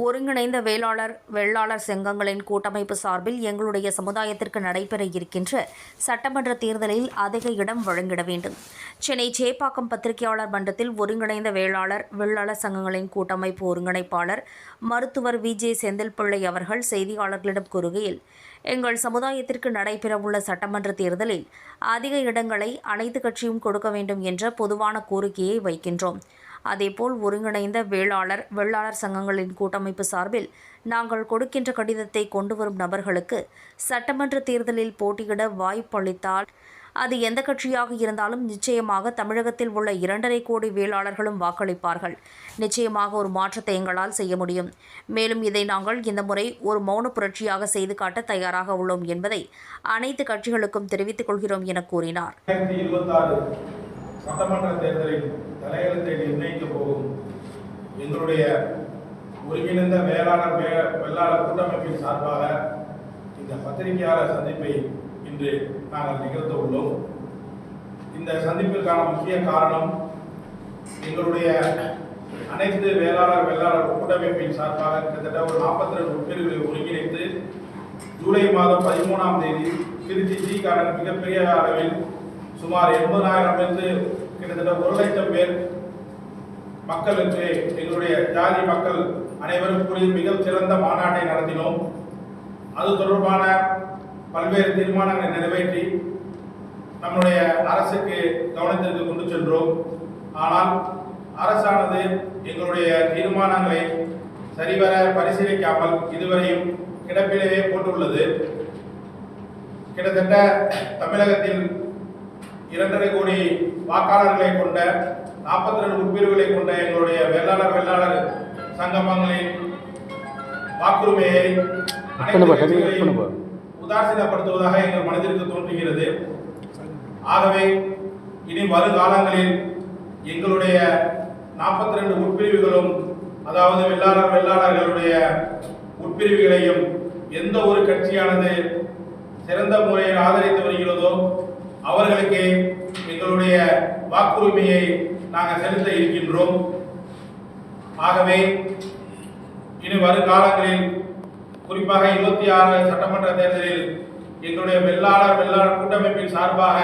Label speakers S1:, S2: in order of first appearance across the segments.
S1: ஒருங்கிணைந்த வெள்ளாளர் சங்கங்களின் கூட்டமைப்பு சார்பில் எங்களுடைய சமுதாயத்திற்கு நடைபெற இருக்கின்ற சட்டமன்ற தேர்தலில் அதிக இடம் வழங்கிட வேண்டும். சென்னை சேப்பாக்கம் பத்திரிகையாளர் மன்றத்தில் ஒருங்கிணைந்த வெள்ளாளர் சங்கங்களின் கூட்டமைப்பு ஒருங்கிணைப்பாளர் மருத்துவர் வி.ஜே. செந்தில்பிள்ளை அவர்கள் செய்தியாளர்களிடம் கூறுகையில், எங்கள் சமுதாயத்திற்கு நடைபெறவுள்ள சட்டமன்ற தேர்தலில் அதிக இடங்களை அனைத்து கட்சியும் கொடுக்க வேண்டும் என்ற பொதுவான கோரிக்கையை வைக்கின்றோம். அதேபோல் ஒருங்கிணைந்த வெள்ளாளர் சங்கங்களின் கூட்டமைப்பு சார்பில் நாங்கள் கொடுக்கின்ற கடிதத்தை கொண்டு வரும் நபர்களுக்கு சட்டமன்ற தேர்தலில் போட்டியிட வாய்ப்பளித்தால் அது எந்த கட்சியாக இருந்தாலும் நிச்சயமாக தமிழகத்தில் உள்ள 2.5 கோடி வேளாளர்களும் வாக்களிப்பார்கள். நிச்சயமாக ஒரு மாற்றத்தை எங்களால் செய்ய முடியும். மேலும் இதை நாங்கள் இந்த முறை ஒரு மௌன புரட்சியாக செய்து காட்ட தயாராக உள்ளோம் என்பதை அனைத்து கட்சிகளுக்கும் தெரிவித்துக் கொள்கிறோம் என கூறினார்.
S2: சட்டமன்ற தேர்தலில் தலையெழுத்தை நிர்ணயிக்க போகும் எங்களுடைய ஒருங்கிணைந்த வெள்ளாளர் கூட்டமைப்பின் சார்பாக இந்த பத்திரிகையாளர் சந்திப்பை இன்று நாங்கள் நிகழ்த்த உள்ளோம். இந்த சந்திப்பிற்கான முக்கிய காரணம், எங்களுடைய அனைத்து வெள்ளாளர் கூட்டமைப்பின் சார்பாக கிட்டத்தட்ட ஒரு 42 உறுப்பினர்களை ஒருங்கிணைத்து ஜூலை மாதம் 13ஆம் தேதி திருச்சி ஜி கார்டன் மிகப்பெரிய அளவில் சுமார் 80,000 கிட்டத்தட்ட 1 லட்சம் பேர் மக்களுக்கு எங்களுடைய ஜாதி மக்கள் அனைவரும் கூடிய மிக சிறந்த மாநாட்டை நடத்தினோம். அது தொடர்பான பல்வேறு தீர்மானங்களை நிறைவேற்றி நம்முடைய அரசுக்கு கவனத்திற்கு கொண்டு சென்றோம். ஆனால் அரசானது எங்களுடைய தீர்மானங்களை சரிவர பரிசீலிக்காமல் இதுவரையும் கிடப்பிலேயே போட்டுள்ளது. கிட்டத்தட்ட தமிழகத்தில் 2.5 கோடி வாக்காளர்களை கொண்ட 42 உறுப்பினர்களை கொண்ட எங்களுடைய வெள்ளாளர் சங்கமங்களின் வாக்குரிமையை உதாசீனப்படுத்துவதாக எங்கள் மனதிற்கு தோன்றுகிறது. ஆகவே இனி வருகாலங்களில் எங்களுடைய 42 உட்பிரிவுகளும், அதாவது வெள்ளாளர்களுடைய உட்பிரிவுகளையும் எந்த ஒரு கட்சியானது சிறந்த முறையில் ஆதரித்து வருகிறதோ அவர்களுக்கு எங்களுடைய வாக்குரிமையை நாங்கள் செலுத்த இருக்கின்றோம். ஆகவே இனி வருங்காலங்களில் குறிப்பாக 26 சட்டமன்ற தேர்தலில் எங்களுடைய வெள்ளாளர் கூட்டமைப்பின் சார்பாக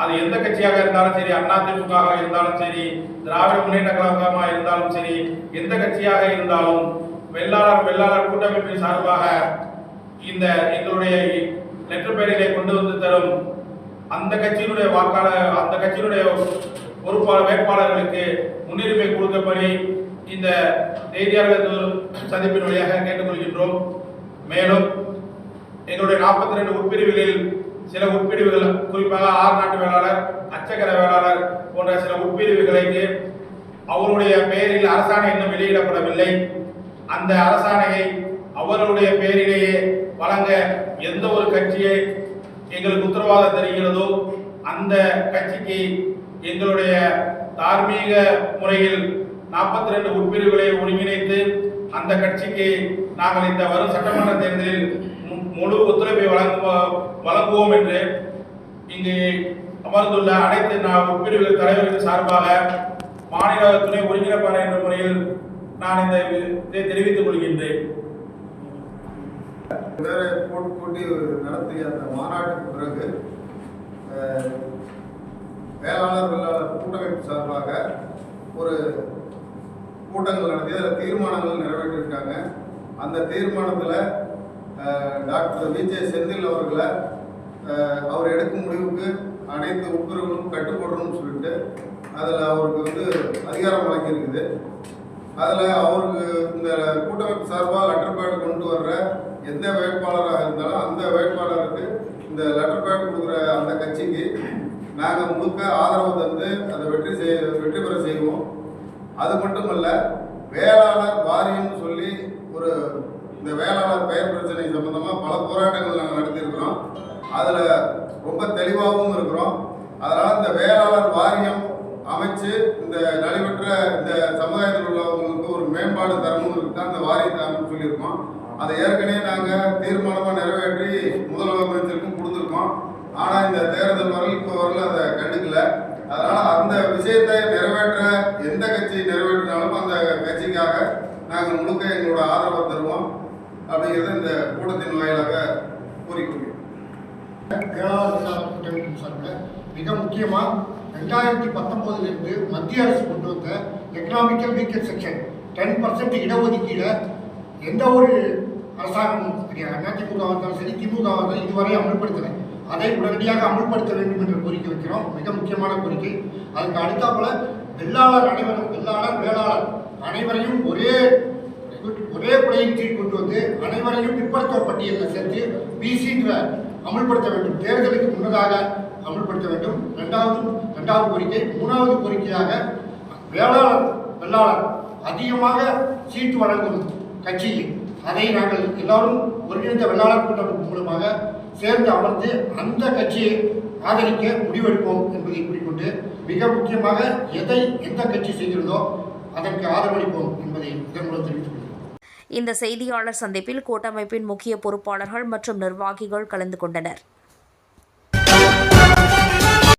S2: அது எந்த கட்சியாக இருந்தாலும் சரி, அதிமுக இருந்தாலும் சரி, திராவிட முன்னேற்ற கழகமாக இருந்தாலும் சரி, எந்த கட்சியாக இருந்தாலும் வெள்ளாளர் கூட்டமைப்பின் சார்பாக இந்த எங்களுடைய லெட்டர் பேரிலே கொண்டு வந்து தரும் அந்த கட்சியினுடைய பொறுப்பாளர் வேட்பாளர்களுக்கு முன்னுரிமை கொடுக்கப்படி இந்த செய்தியாளர் சந்திப்பின் வழியாக கேட்டுக்கொள்கின்றோம். மேலும் எங்களுடைய 42 உட்பிரிவுகளில் சில உட்பிரிவுகள், குறிப்பாக ஆறுநாட்டு வேளாளர், அச்சகர வேளாளர் போன்ற சில உட்பிரிவுகளுக்கு அவருடைய பெயரில் அரசாணை இன்னும் வெளியிடப்படவில்லை. அந்த அரசாணையை அவர்களுடைய பெயரிலேயே வழங்க எந்த ஒரு கட்சியை எங்களுக்கு உத்தரவாதம் தருகிறதோ அந்த கட்சிக்கு எங்களுடைய தார்மீக முறையில் 42 உட்பிரிவுகளை ஒருங்கிணைத்து அந்த கட்சிக்கு நாங்கள் இந்த வரும் சட்டமன்ற தேர்தலில் முழு ஒத்துழைப்பை வழங்குவோம் என்று இங்கு அமர்ந்துள்ள அனைத்து உட்பிரிவுகள் தலைவர்கள் சார்பாக மாநில துணை ஒருங்கிணைப்பாளர் என்ற முறையில் நான் இதை தெரிவித்துக் கொள்கின்றேன்.
S3: போட்டி நடத்திய அந்த மாநாட்டுக்கு பிறகு வெள்ளாளர் கூட்டமைப்பு சார்பாக ஒரு கூட்டங்கள் நடத்தி அதில் தீர்மானங்கள் நிறைவேற்றியிருக்காங்க. அந்த தீர்மானத்தில் டாக்டர் வி.ஜே. செந்தில் அவர்களை அவர் எடுக்கும் முடிவுக்கு அனைத்து உட்பிரிவுகளும் கட்டுப்படணும்னு சொல்லிட்டு அதில் அவருக்கு அதிகாரம் வழங்கியிருக்குது. அதில் அவருக்கு இந்த கூட்டமைப்பு சார்பாக லெட்டர் பேட் கொண்டு வர்ற எந்த வேட்பாளராக இருந்தாலும் அந்த வேட்பாளருக்கு இந்த லெட்டர் பேட் கொடுக்குற அந்த கட்சிக்கு நாங்கள் முழுக்க ஆதரவு தந்து அதை வெற்றி பெற செய்வோம். அது மட்டுமல்ல, வேளாளர் வாரியம்னு சொல்லி இந்த வேளாளர் பெயர் பிரச்சனை சம்பந்தமாக பல போராட்டங்கள் நாங்கள் நடத்தியிருக்கிறோம். அதில் ரொம்ப தெளிவாகவும் இருக்கிறோம். அதனால் இந்த வேளாளர் வாரியம் அமைச்சு இந்த நடைபெற்ற இந்த சமுதாயத்தில் உள்ளவங்களுக்கு ஒரு மேம்பாடு தரணும்னு தான் இந்த வாரியத்தை அமைச்சு சொல்லியிருக்கோம். அதை ஏற்கனவே நாங்கள் தீர்மானமாக நிறைவேற்றி முதலமைச்சருக்கும் கொடுத்துருக்கோம். ஆனால் இந்த தேர்தல் வரல அதை கண்டுக்கல. அதனால் அந்த விஷயத்தை நிறைவேற்ற எந்த கட்சி நிறைவேற்றினாலும் அந்த கட்சிக்காக நாங்கள் முழுக்க எங்களோட ஆதரவை தருவோம் அப்படிங்கிறத இந்த கூட்டத்தின் வாயிலாக கூறிக்கொள்கிறோம்.
S4: வேளாளர் கூட்டமைப்பின் சார்பில் மிக முக்கியமாக 2019 மத்திய அரசு கொண்டு வந்த எக்கனாமிக்கல் வீக்கர் செக்ஷன் 10% இடஒதுக்கீடை எந்த ஒரு அரசாங்கமும் அதிமுக வந்தாலும் சரி திமுக வந்தாலும் இதுவரை அமல்படுத்தலை. அதை உடனடியாக அமல்படுத்த வேண்டும் என்ற கோரிக்கை வைக்கிறோம். மிக முக்கியமான கோரிக்கை. அதுக்கு அடுத்தாப்புல வெள்ளாளர் வேளாளர் அனைவரையும் ஒரே குடையின் கீழ் கொண்டு வந்து அனைவரையும் பிற்படுத்தோர் பட்டியலில் சேர்த்து பிசின்ற அமல்படுத்த வேண்டும். தேர்தலுக்கு முன்னதாக அமல்படுத்த வேண்டும். இரண்டாவது கோரிக்கை. மூணாவது கோரிக்கையாக வெள்ளாளர் அதிகமாக சீட்டு வழங்கும் கட்சியில் அதை நாங்கள் எல்லாரும் ஒருங்கிணைந்த வெள்ளாளர் கூட்டமைப்பு மூலமாக சேர்ந்து அமர்ந்து அந்த கட்சியை ஆதரிக்க முடிவெடுப்போம் என்பதை கூறிக்கொண்டு மிக முக்கியமாக எந்த கட்சி செய்கிறதோ அதற்கு ஆதரவளிப்போம் என்பதை இதன் மூலம் தெரிவித்துக் கொள்கிறோம்.
S1: இந்த செய்தியாளர் சந்திப்பில் கூட்டமைப்பின் முக்கிய பொறுப்பாளர்கள் மற்றும் நிர்வாகிகள் கலந்து கொண்டனர்.